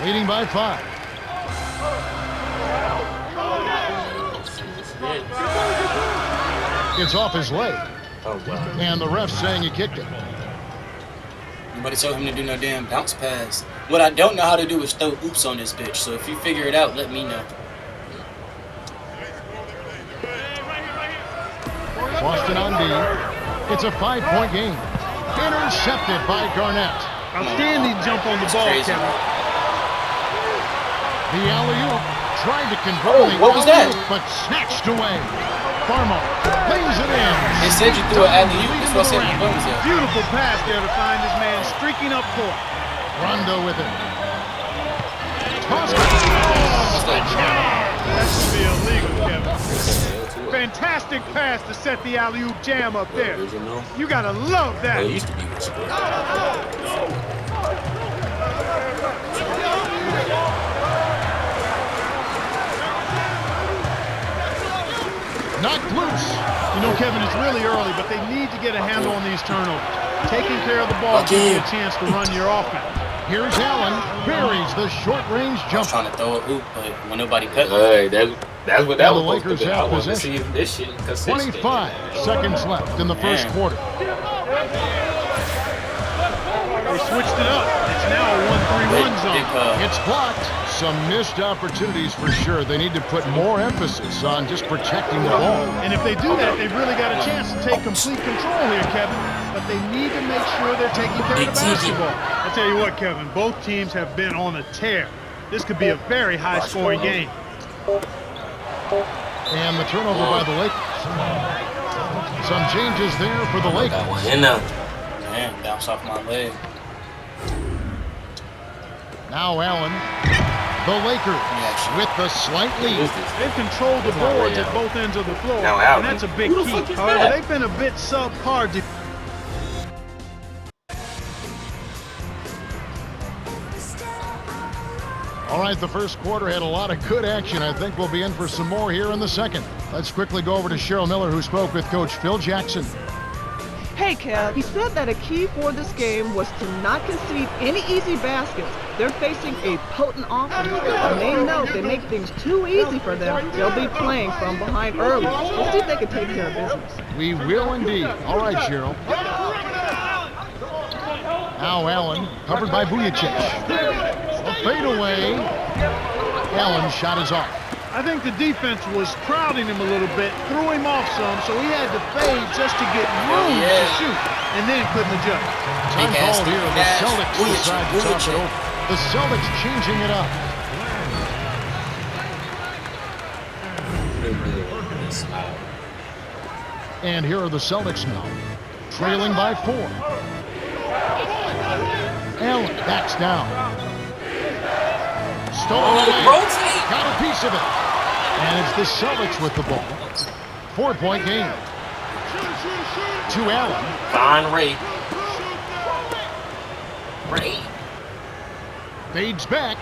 leading by 5. It's off his leg. Oh, wow. And the ref's saying he kicked it. Nobody told him to do no damn bounce pass. What I don't know how to do is throw oops on this bitch. So if you figure it out, let me know. Boston on D. It's a 5-point game. Intercepted by Garnett. Outstanding jump on the ball, crazy. Kevin. The alley-oop tried to convert the what was that? alley-oop, but snatched away. Farmer lays it in. It said you threw an alley-oop. That's what I said the bonus at. Beautiful pass there to find this man streaking up court. Rondo with it. Toss. That should be illegal, Kevin. Fantastic pass to set the alley-oop jam up there. You gotta love that. It used to be this good. Knocked loose. You know, Kevin, it's really early, but they need to get a handle on these turnovers. Taking care of the ball gives you a chance to run your offense. Here's Allen. Buries the short-range I was jumper. trying to throw a hoop, but when nobody cut me. Hey, that's what that Now the was Lakers supposed to be. I have want to possession. see if this shit consistent. 25 seconds left in the first quarter. They switched it up. It's now a 1-3-1 zone. It's blocked. Some missed opportunities for sure. They need to put more emphasis on just protecting the ball. And if they do that, they've really got a chance to take complete control here, Kevin. But they need to make sure they're taking care of the basketball. I tell you what, Kevin, both teams have been on a tear. This could be a very high-scoring game. And the turnover by the Lakers. Some changes there for the Lakers. Man, bounce off my leg. Now Allen. The Lakers with the slight lead. They've controlled the boards at both ends of the floor, Now, Allen. and that's a big key. However, they've been a bit subpar. All right, the first quarter had a lot of good action. I think we'll be in for some more here in the second. Let's quickly go over to Cheryl Miller, who spoke with Coach Phil Jackson. Hey, Kev, he said that a key for this game was to not concede any easy baskets. They're facing a potent offense, and they know if they make things too easy for them, they'll be playing from behind early. Let's see if they can take care of business. We will indeed. All right, Cheryl. Now Allen, covered by Vujicic. A fadeaway. Allen's shot is off. I think the defense was crowding him a little bit, threw him off some, so he had to fade just to get room to shoot, and then couldn't adjust. Time called here. The Celtics decide to talk it over. The Celtics changing it up. And here are the Celtics now, trailing by 4. Allen backs down. Stolen away. Got a piece of it. And it's the Celtics with the ball. 4-point game. To Allen. Fine Ray. Fades back.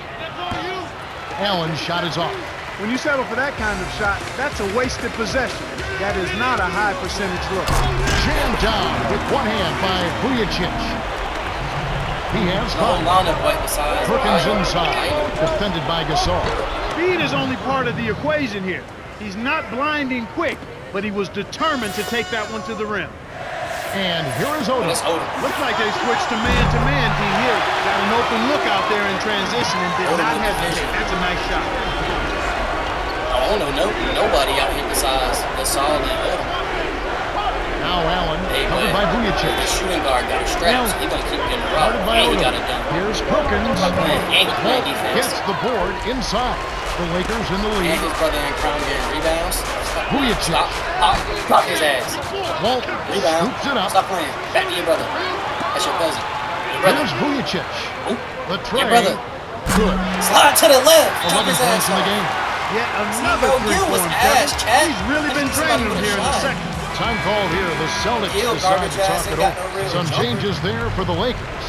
Allen's shot is off. When you settle for that kind of shot, that's a wasted possession. That is not a high percentage look. Jammed down with one hand by Vujicic. He has fun. Perkins inside, defended by Gasol. Speed is only part of the equation here. He's not blinding quick, but he was determined to take that one to the rim. And here is Otis. Looks like they switched to man team here. Got an open look out there in transition and did not hesitate. That's a nice shot. I don't know nobody out here besides Gasol and Odom. Now Allen, covered by Vujicic. The shooting guard got a strap, so he's going to keep getting robbed. And he got it done. Here's Perkins. Bolt gets the board inside. The Lakers in the lead. And his brother in Crown getting rebounds. Vujicic. Stop his ass. Walt Rebound. scoops it up. Stop playing. Back to your brother. That's your cousin. Your brother. Here's Vujicic. The tray. Your brother. Good. Slide to the left. Drop 11 his points ass in the off. game. Yeah, another three-point ass, Chad. He's really been draining him here in the second. Time called here. The Celtics decide to talk it over. Some changes there for the Lakers.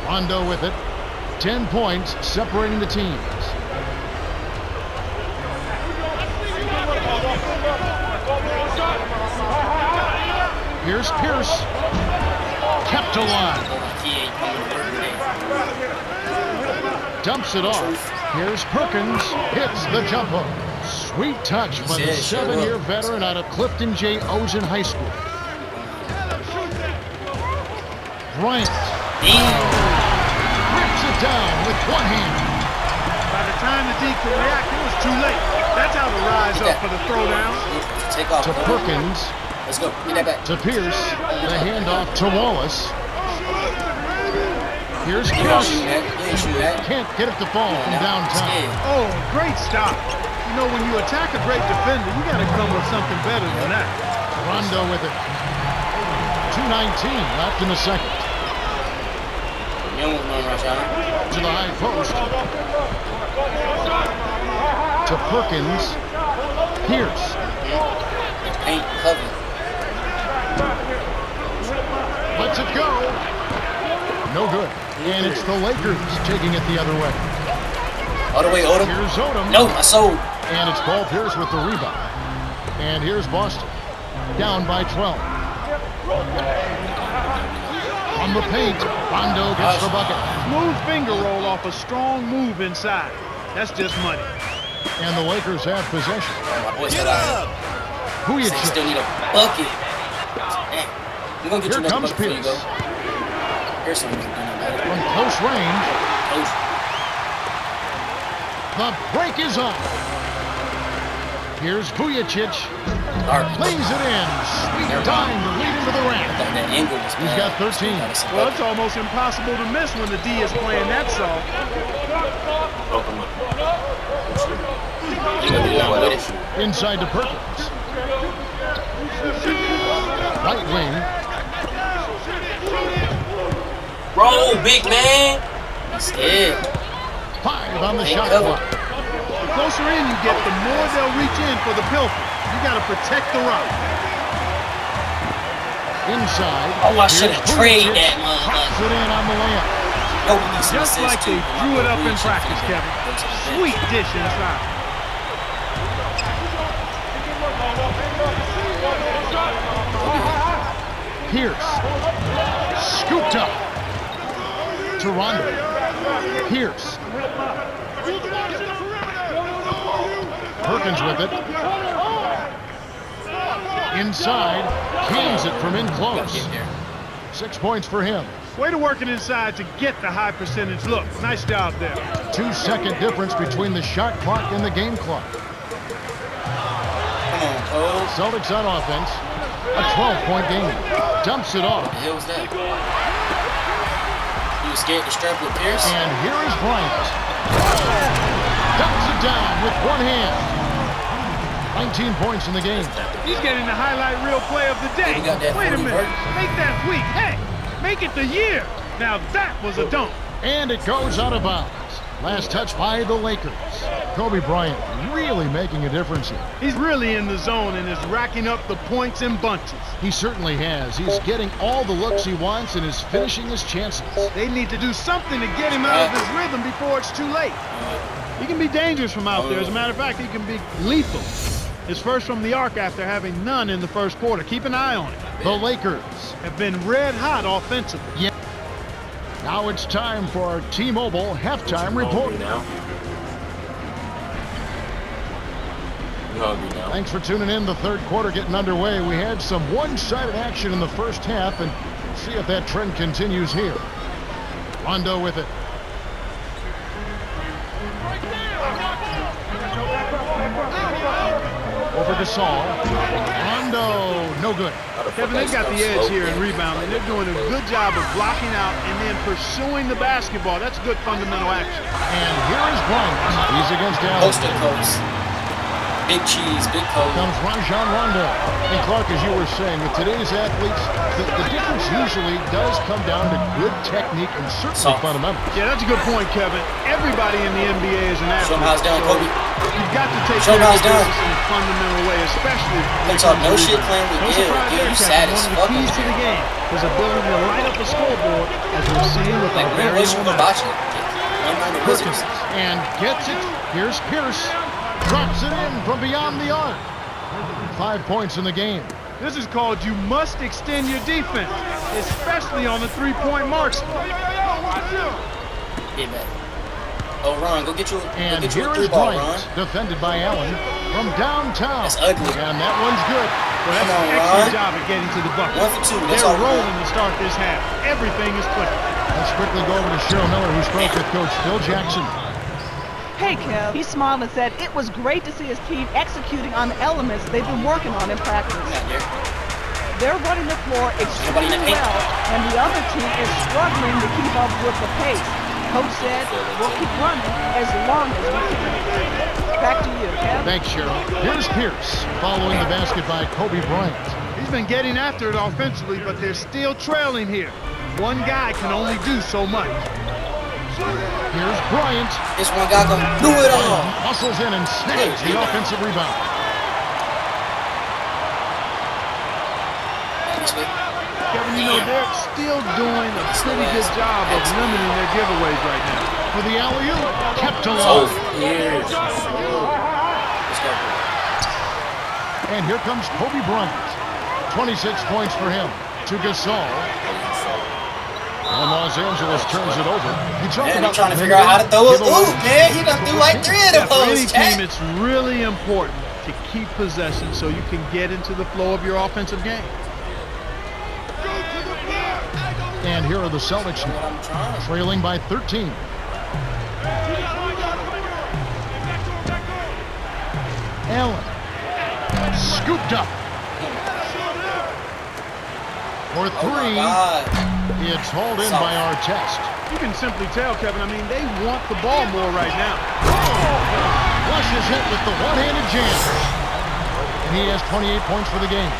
Rondo with it. 10 points separating the teams. Here's Pierce. Kept alive. He ain't coming to work today. Dumps it off. Here's Perkins. Hits the jump hook. Sweet touch by the 7-year veteran out of Clifton J. Ozen High School. Bryant. Rips it down with one hand. By the time the D could react, it was too late. That's how to rise up for the throwdown. Take off. To Perkins. Let's go. Get that back. To Pierce. The handoff to Wallace. Here's Pierce. Can't get it to fall from downtown. Oh, great stop. You know, when you attack a great defender, you got to come with something better than that. Rondo with it. 2:19 left in the second. To the high post. To Perkins. Pierce. Paint cover. Lets it go. No good. And it's the Lakers taking it the other way. All the way, Odom. Here's Odom. No, I sold. And it's Paul Pierce with the rebound. And here's Boston. Down by 12. On the paint, Rondo gets the bucket. Smooth finger roll off a strong move inside. That's just money. And the Lakers have possession. Get up! Who you still need a bucket. We're gonna get Here you comes bucket Pierce. before you go. Here's something from close range. The break is up. Here's Vujicic. Plays it in. Sweet time to lead into the rack. He's got 13. Well, it's almost impossible to miss when the D is playing that song. Inside to Perkins. Right wing. Roll, big man. He's scared. 5 on the shot clock. The closer in you get, the more they'll reach in for the pilfer. You got to protect the rock. Inside. Oh, I should have traded that Pops it in on the layup. Just like they drew it up in practice, Kevin. Sweet dish inside. Pierce. Scooped up. To Rondo. Pierce. Perkins with it. Inside. Cans it from in close. 6 points for him. Way to work it inside to get the high percentage look. Nice job there. 2-second difference between the shot clock and the game clock. Celtics on offense. A 12-point game. Dumps it off. What the hell was that? He was scared to strap with Pierce. And here is Bryant. Dumps it down with one hand. 19 points in the game. He's getting the highlight reel play of the day. Wait a minute. Make that week. Hey, make it the year. Now that was a dunk. And it goes out of bounds. Last touch by the Lakers. Kobe Bryant really making a difference here. He's really in the zone and is racking up the points in bunches. He certainly has. He's getting all the looks he wants and is finishing his chances. They need to do something to get him out of his rhythm before it's too late. He can be dangerous from out there. As a matter of fact, he can be lethal. His first from the arc after having none in the first quarter. Keep an eye on it. The Lakers have been red hot offensively. Yeah. Now it's time for our T-Mobile halftime report. Thanks for tuning in. The third quarter getting underway. We had some one-sided action in the first half, and see if that trend continues here. Rondo with it. Over to Saul. Rondo, no good. Kevin, they've got the edge here in rebounding. They're doing a good job of blocking out and then pursuing the basketball. That's good fundamental action. And here is Bryant. He's against Dallas. Coast to coast. Big cheese, big cold. Comes Rajon Rondo. And Clark, as you were saying, with today's athletes, the difference usually does come down to good technique and certainly fundamentals. Yeah, that's a good point, Kevin. Everybody in the NBA is an athlete. Show him how it's done, Kobe. You've got to take care of business in a fundamental way, especially when it comes to shit playing with no surprise there, Kevin. One of the keys to the game is ability to light up a scoreboard, as we're seeing with our very own Perkins and gets it. Here's Pierce. Drops it in from beyond the arc. 5 points in the game. This is called you must extend your defense, especially on the three-point marks. Get back. Oh, Ron, go get you And a here three is ball, Bryant, Ron. defended by Allen from downtown. That's ugly. And that one's good. Well, that's Come on, an excellent Ron. job at getting to the bucket. 1 for 2. That's They're all we rolling got. to start this half. Everything is clicking. Let's quickly go over to Cheryl Miller, who spoke with Coach Phil Jackson. Hey, Kev. He smiled and said it was great to see his team executing on the elements they've been working on in practice. Not there. They're running the floor extremely Nobody in the paint. well, and the other team is struggling to keep up with the pace. Coach said we'll keep running as long as we can. Back to you, Kev. Thanks, Cheryl. Here's Pierce, following the basket by Kobe Bryant. He's been getting after it offensively, but they're still trailing here. One guy can only do so much. Here's Bryant. This one guy gonna do it all. Hustles in and snags the offensive rebound. This way. Kevin, you know, they're still doing a pretty good job of limiting their giveaways right now. For the alley-oop, kept Oh, alive. here. Let's go. And here comes Kobe Bryant. 26 points for him. To Gasol. And Los Angeles turns it over. You talk Man, about I'm trying to figure out how to throw it. giveaway. Ooh, man, he done threw like 3 of Yeah, for any those, team, Jack. it's really important to keep possession so you can get into the flow of your offensive game. And here are the Celtics I'm trying. trailing by 13. Allen. Scooped up. For Oh, my 3. God. It's hauled in by Artest. You can simply tell, Kevin, I mean, they want the ball more right now. Flushes it with the one-handed jam. And he has 28 points for the game.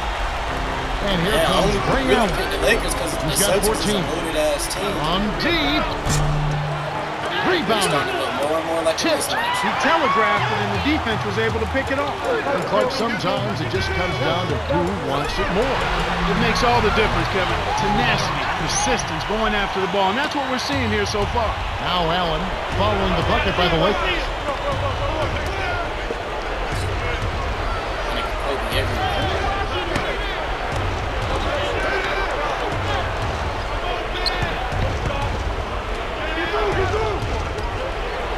And here Yeah, comes only Ray really Allen. picked the Lakers because the He's got Celtics is 14. a loaded-ass team. On deep. It's Rebounded. starting to look more and more like a Tipped. mismatch. He telegraphed it, and the defense was able to pick it off. And Clark, sometimes it just comes down to who wants it more. It makes all the difference, Kevin. Tenacity, persistence, going after the ball, and that's what we're seeing here so far. Now Allen following the bucket by the Lakers. Kobe everywhere.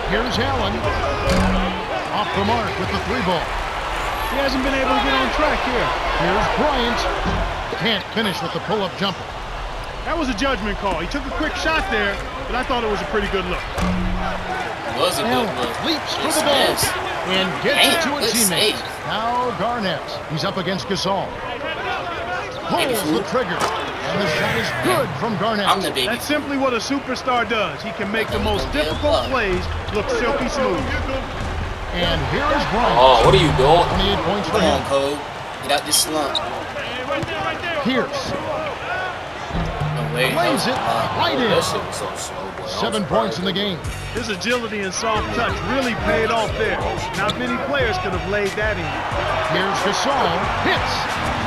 Here's Allen. Off the mark with the 3 ball. He hasn't been able to get on track here. Here's Bryant. Can't finish with the pull-up jumper. That was a judgment call. He took a quick shot there, but I thought it was a pretty good look. Was a good Allen look. leaps for Yes, the ball yes. and gets it to Damn, a good teammate. save. Now Garnett. He's up against Gasol. Pulls the trigger. And the shot is good from Garnett. I'm the baby. That's simply what a superstar does. He can make the most difficult plays look silky smooth. And here is Bryant. Oh, what are you doing? 28 points for Come on, him. Cole. Get out this slump. Pierce No way. plays it right in. That shit was so slow, boy. 7 points in the game. His agility and soft touch really paid off there. Not many players could have laid that in. Here's Gasol. Hits.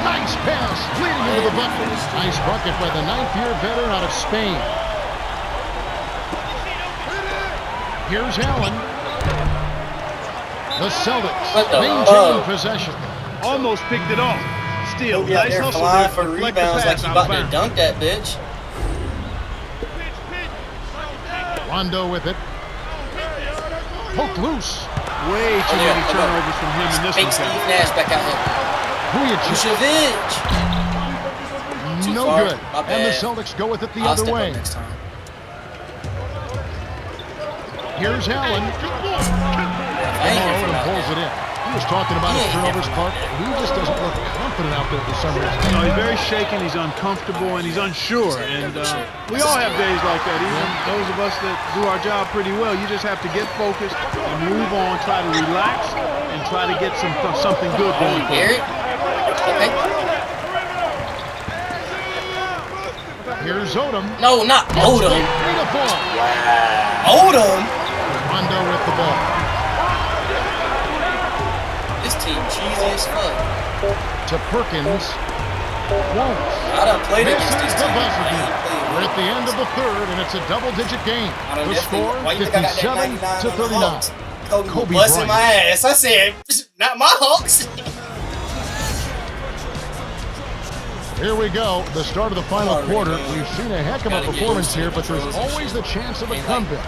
Nice pass. Leading into the bucket. Nice bucket by the 9th-year veteran out of Spain. Here's Allen. The Celtics What the maintain fuck? possession. Almost picked it off. Still, Kobe out nice there hustle flying there. for Deflect the rebounds like pass he out about of to bounds. dunk that bitch. Rondo with it. Poke loose. Way too many turnovers from him in this Fake one, Steve Kevin. Nash back out here. Vujacic. Vucevic. Too No far. good. My And the bad. Celtics go with it the I'll other step way. up next time. Here's Allen. I ain't here for And that. pulls it in. He was talking about his turnovers, Clark. He just doesn't look confident out there for some reason. No, he's very shaken, he's uncomfortable, and he's unsure. And we all have days like that. Even those of us that do our job pretty well, you just have to get focused and move on, try to relax, and try to get something good going for you. Garrett? Okay. Here's Odom. No, not Odom. Straight up ball. Odom? Rondo with the ball. This team cheesy as fuck. To Perkins. Won't. I done played against Misses this the team. buzzer I beater. ain't played We're with at the end of the third, and it's a double-digit game. I done The definitely- score, why you think I got that 57 99 to on the 39. Hawks? Kobe, Kobe busting Bryant. my ass. I said, not my Hawks. Here we go, the start of the final quarter. We've seen a heck of a performance here, but there's always the chance of a comeback.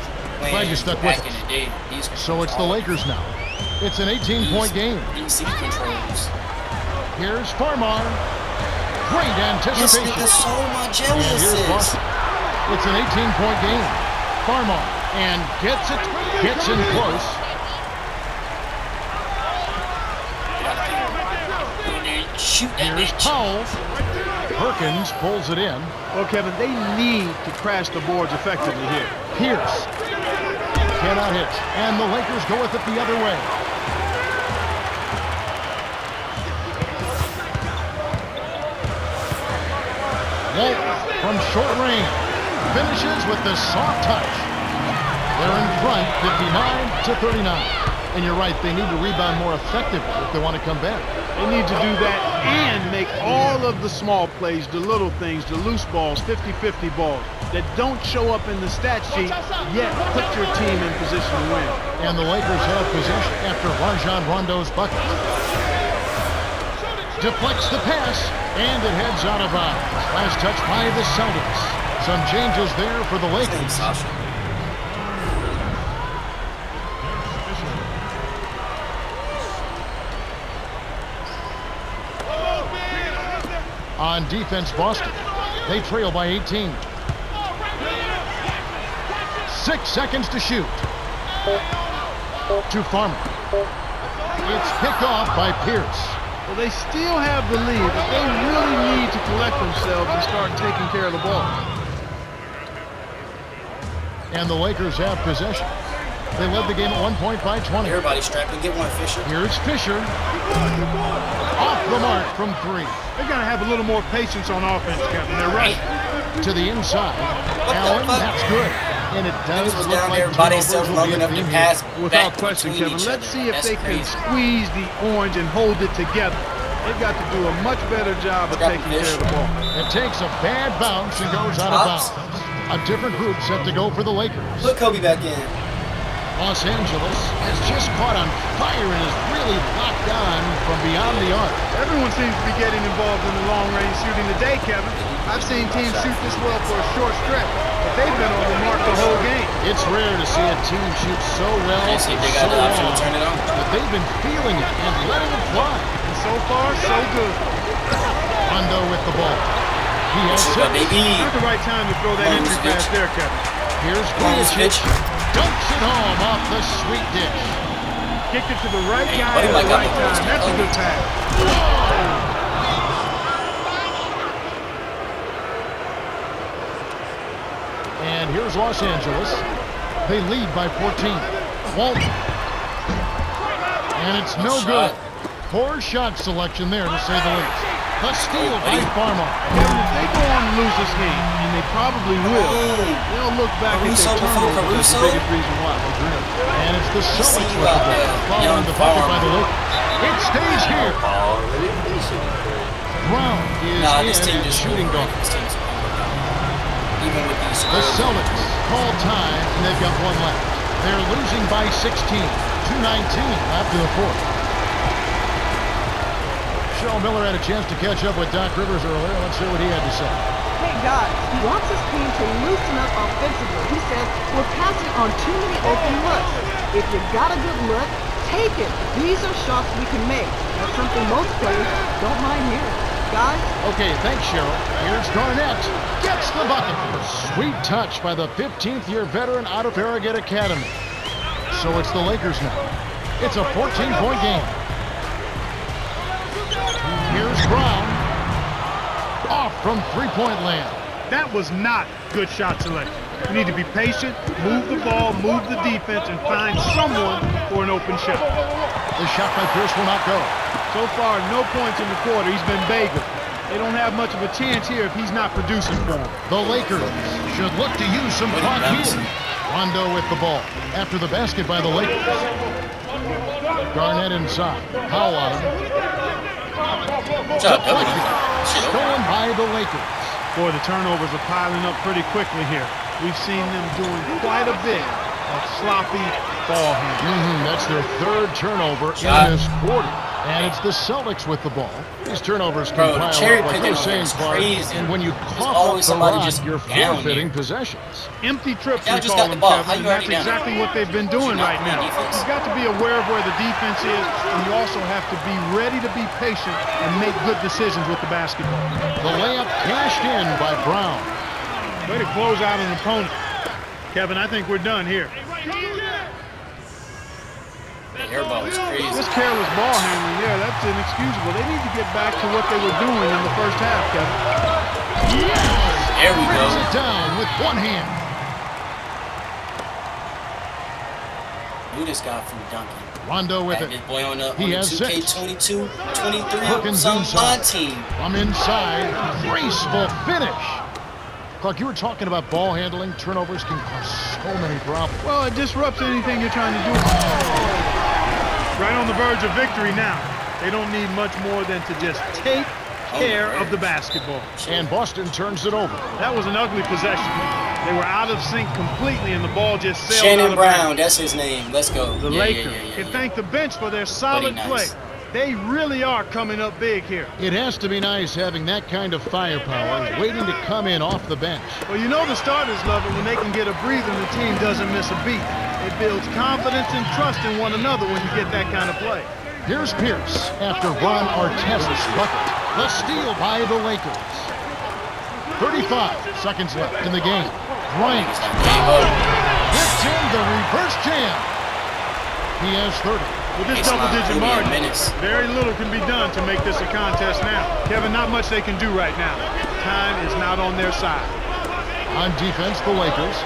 Glad you stuck with us. So it's the Lakers now. It's an 18-point game. Here's Farmar. Great anticipation. And here's Boston. It's an 18-point game. Farmar and gets in close. Here's Powell. Perkins pulls it in. Well, Kevin, they need to crash the boards effectively here. Pierce cannot hit, and the Lakers go with it the other way. Walt from short range finishes with the soft touch. They're in front, 59-39. And you're right, they need to rebound more effectively if they want to come back. They need to do that and make all of the small plays, the little things, the loose balls, 50-50 balls that don't show up in the stat sheet, yet put your team in position to win. And the Lakers have possession after Rajon Rondo's bucket. Deflects the pass, and it heads out of bounds. Last touch by the Celtics. Some changes there for the Lakers. On defense, Boston. They trail by 18. 6 seconds to shoot. To Farmer. It's picked off by Pierce. Well, they still have the lead, but they really need to collect themselves and start taking care of the ball. And the Lakers have possession. They led the game at 1 point by 20. Everybody strapping. Get one, Fisher. Here's Fisher. Off the mark from 3. They're going to have a little more patience on offense, Kevin. They're right. To the inside. Allen, that's good. And it does look like turnovers will be a theme here. Without question, Kevin. Let's see if they can squeeze the orange and hold it together. They've got to do a much better job of taking care of the ball. It takes a bad bounce and goes out of bounds. A different group set to go for the Lakers. Put Kobe back in. Los Angeles has just caught on fire and is really locked on from beyond the arc. Everyone seems to be getting involved in the long-range shooting today, Kevin. I've seen teams shoot this well for a short stretch, but they've been on the mark the whole game. It's rare to see a team shoot so well for so long, but they've been feeling it and letting it fly. And so far, so good. Rondo with the ball. He has six. Not the right time to throw that entry pass there, Kevin. Here's Kovacic. Dunks it home off the sweet dish. Kicked it to the right guy at the right time. That's a good pass. And here's Los Angeles. They lead by 14. Walt. And it's no good. Poor shot selection there, to say the least. A steal by Farmar. If they go on to lose this game, and they probably will, they'll look back at their turnover as the biggest reason why. And it's the Celtics with the ball, following the bucket by the Lakers. It stays here. Brown is in shooting guard. The Celtics call time, and they've got one left. They're losing by 16, 2:19 after the fourth. Sean Miller had a chance to catch up with Doc Rivers earlier. Let's hear what he had to say. Hey guys, he wants his team to loosen up offensively. He said, we're passing on too many open looks. If you got a good look, take it. These are shots we can make. That's something most players don't mind hearing. Guys? Okay, thanks, Cheryl. Here's Garnett. Gets the bucket. Sweet touch by the 15th-year veteran out of Farragut Academy. So it's the Lakers now. It's a 14-point game. Here's Brown. Off from three-point land. That was not good shot selection. You need to be patient, move the ball, move the defense, and find someone for an open shot. The shot by Pierce will not go. So far, no points in the quarter. He's been bagel. They don't have much of a chance here if he's not producing for them. The Lakers should look to use some clock here. Rondo with the ball after the basket by the Lakers. Garnett inside. Powell on him. Stolen by the Lakers. Boy, the turnovers are piling up pretty quickly here. We've seen them doing quite a bit of sloppy ball handling. That's their third turnover in this quarter. And it's the Celtics with the ball. These turnovers can Bro, the pile cherry up like picking you're on saying, is Clark. crazy. And when you There's cough up always the somebody rod, just you're down forfeiting here. possessions. Empty trips, Y'all we just call got the them, ball. Kevin, How you and that's already down? exactly what they've been doing Not right playing now. defense. You've got to be aware of where the defense is, and you also have to be ready to be patient and make good decisions with the basketball. The layup cashed in by Brown. Way to close out an opponent. Kevin, I think we're done here. The airball is crazy. This careless ball handling, yeah, that's inexcusable. They need to get back to what they were doing in the first half, Kevin. There we go. Brings it down with one hand. Who this guy from Duncan? Rondo with Had it. this boy on the He has 2K22, 23, Perkins some inside. my team. From inside, graceful finish. Clark, you were talking about ball handling. Turnovers can cause so many problems. Well, it disrupts anything you're trying to do. Right on the verge of victory now. They don't need much more than to just take care of the basketball. And Boston turns it over. That was an ugly possession. They were out of sync completely, and the ball just sailed out Shannon of Brown, bounds. that's his name. Let's go. The Lakers can thank the bench for their solid nice. play. They really are coming up big here. It has to be nice having that kind of firepower waiting to come in off the bench. Well, you know the starters love it when they can get a breather and the team doesn't miss a beat. It builds confidence and trust in one another when you get that kind of play. Here's Pierce after Ron Artest's bucket. The steal by the Lakers. 35 seconds left in the game. Bryant hits in the reverse jam. He has 30. With this double-digit margin, very little can be done to make this a contest now. Kevin, not much they can do right now. Time is not on their side. On defense, the Lakers.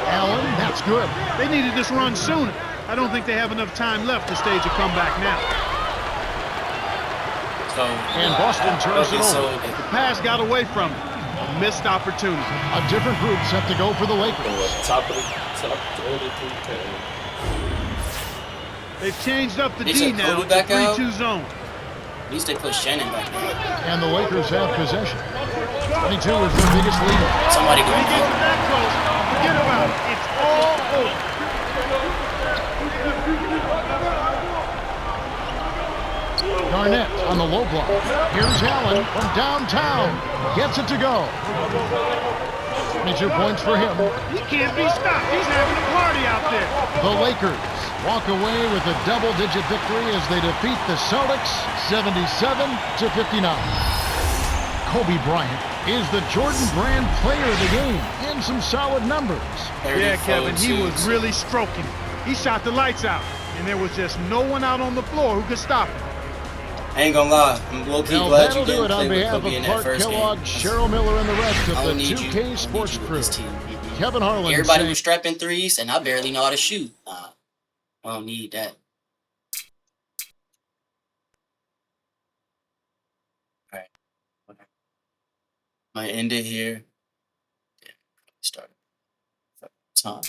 Allen, that's good. They needed this run sooner. I don't think they have enough time left to stage a comeback now. And Boston turns it over. The pass got away from him. A missed opportunity. A different group set to go for the Lakers. Top 33. They've changed up the They D took now. Kobe It's a back 3-2 zone. At least they put Shannon back there. And the Lakers have possession. 22 is their biggest lead. Somebody When go. he gets that close, forget about it. It's all over. Garnett on the low block. Here's Allen from downtown. Gets it to go. 22 points for him. He can't be stopped. He's having a party out there. The Lakers walk away with a double-digit victory as they defeat the Celtics 77-59. Kobe Bryant is the Jordan Brand player of the game in some solid numbers. Yeah, Kevin, he was really stroking. He shot the lights out, and there was just no one out on the floor who could stop him. I ain't gonna lie, I'm low-key Now glad that'll you do didn't it on play with behalf Kobe of in that Clark first Kellogg, game. Cheryl Miller, and the rest of I the don't need 2K you. I don't Sports need you with crew. this team. Kevin Harlan Everybody saying, was strapping threes, and I barely know how to shoot. I don't need that. All right. Okay. I'm gonna end it here. Start time.